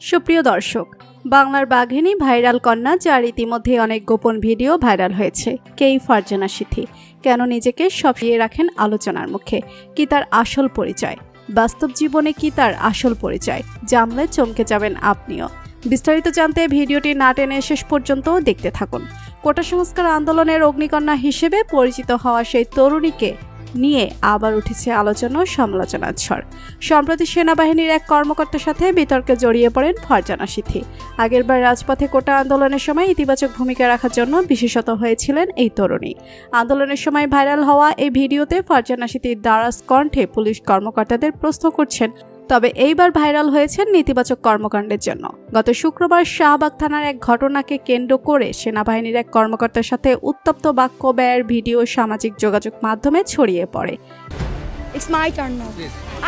সুপ্রিয় দর্শক, বাংলার বাঘিনী ভাইরাল কন্যা, যার ইতিমধ্যে অনেক গোপন ভিডিও ভাইরাল হয়েছে। কেই ফারজানা সিথি কেন নিজেকে সপিয়ে রাখেন আলোচনার মুখে? কি তার আসল পরিচয়? বাস্তব জীবনে কি তার আসল পরিচয়? জানলে চমকে যাবেন আপনিও। বিস্তারিত জানতে ভিডিওটি না টেনে শেষ পর্যন্ত দেখতে থাকুন। কোটা সংস্কার আন্দোলনের অগ্নিকন্যা হিসেবে পরিচিত হওয়া সেই তরুণীকে নিয়ে আবার উঠেছে আলোচনা ও সমালোচনার ঝড়। সম্প্রতি সেনাবাহিনীর এক কর্মকর্তার সাথে বিতর্কে জড়িয়ে পড়েন ফারজানা সিথি। আগেরবার রাজপথে কোটা আন্দোলনের সময় ইতিবাচক ভূমিকা রাখার জন্য বিশেষত হয়েছিলেন এই তরুণী। আন্দোলনের সময় ভাইরাল হওয়া এই ভিডিওতে ফারজানা সিথির দারাজ কণ্ঠে পুলিশ কর্মকর্তাদের প্রশ্ন করছেন, তবে এইবার ভাইরাল হয়েছেন নেতিবাচক কর্মকাণ্ডের জন্য। গত শুক্রবার শাহবাগ থানার এক ঘটনাকে কেন্দ্র করে সেনাবাহিনীর এক কর্মকর্তার সাথে উত্তপ্ত বাক্য ব্যয়ের ভিডিও সামাজিক যোগাযোগ মাধ্যমে ছড়িয়ে পড়ে।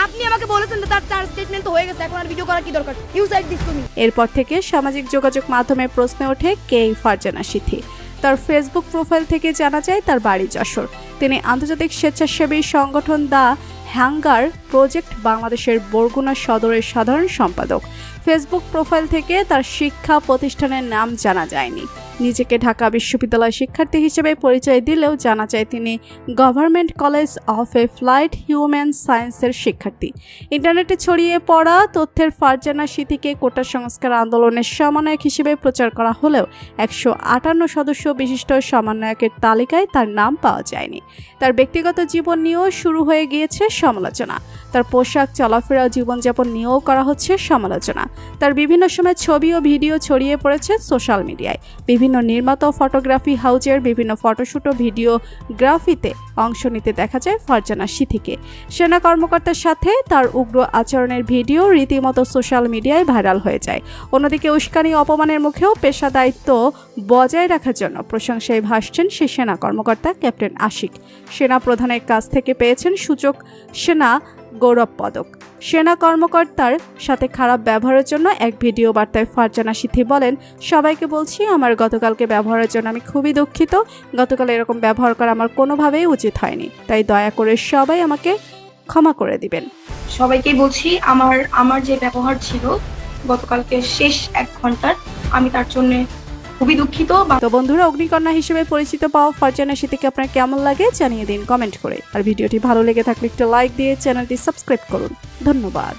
আপনি আমাকে বলেছেন তার স্টেটমেন্ট তো হয়ে গেছে, এখন আর ভিডিও করা কি দরকার? You said this to me. এরপর থেকে সামাজিক যোগাযোগ মাধ্যমে প্রশ্ন ওঠে কে ফারজানা সিথি। তার ফেসবুক প্রোফাইল থেকে জানা যায় তার বাড়ি যশোর। তিনি আন্তর্জাতিক স্বেচ্ছাসেবী সংগঠন দ্য হ্যাঙ্গার প্রজেক্ট বাংলাদেশের বরগুনা সদরের সাধারণ সম্পাদক। ফেসবুক প্রোফাইল থেকে তার শিক্ষা প্রতিষ্ঠানের নাম জানা যায়নি। নিজেকে ঢাকা বিশ্ববিদ্যালয় শিক্ষার্থী হিসেবে পরিচয় দিলেও জানা যায় তিনি government college of applied human সায়েন্সের শিক্ষার্থী। ইন্টারনেটে ছড়িয়ে পড়া তথ্যের ফারজানা সিথিকে কোটা সংস্কার আন্দোলনের সমন্বয়ক হিসেবে প্রচার করা হলেও 158 সদস্য বিশিষ্ট সমন্বয়কের তালিকায় তার নাম পাওয়া যায়নি। তার ব্যক্তিগত জীবন নিয়েও শুরু হয়ে গিয়েছে সমালোচনা। তার পোশাক, চলাফেরা, জীবনযাপন নিয়েও করা হচ্ছে সমালোচনা। তার বিভিন্ন সময় ছবি ও ভিডিও ছড়িয়ে পড়েছে সোশ্যাল মিডিয়ায়। বিভিন্ন নির্মাতা ও ফটোগ্রাফি হাউজের বিভিন্ন ফটোশুট ও ভিডিওগ্রাফিতে অংশ নিতে দেখা যায় ফারজানা সিথিকে। সেনা কর্মকর্তার সাথে তার উগ্র আচরণের ভিডিও রীতিমতো সোশ্যাল মিডিয়ায় ভাইরাল হয়ে যায়। অন্যদিকে উস্কানি অপমানের মুখেও পেশা দায়িত্ব বজায় রাখার জন্য প্রশংসায় ভাসছেন সেই সেনা কর্মকর্তা ক্যাপ্টেন আশিক। সেনা প্রধানের কাছ থেকে পেয়েছেন সূচক সেনা গৌরব পদক। সেনা কর্মকর্তার সাথে খারাপ ব্যবহারের জন্য এক ভিডিও বার্তায় ফারজানা সিথি বলেন, সবাইকে বলছি আমার গতকালকে ব্যবহারের জন্য আমি খুবই দুঃখিত। গতকাল এরকম ব্যবহার করা আমার কোনোভাবেই উচিত হয়নি, তাই দয়া করে সবাই আমাকে ক্ষমা করে দিবেন। সবাইকেই বলছি আমার যে ব্যবহার ছিল গতকালকে শেষ 1 ঘন্টার, আমি তার জন্য খুবই দুঃখিত। তো বন্ধুরা, অগ্নিকন্যা হিসেবে পরিচিত পাওয়া ফারজানা সিথিকে আপনার কেমন লাগে জানিয়ে দিন কমেন্ট করে। আর ভিডিওটি ভালো লেগে থাকলে একটু লাইক দিয়ে চ্যানেলটি সাবস্ক্রাইব করুন। ধন্যবাদ।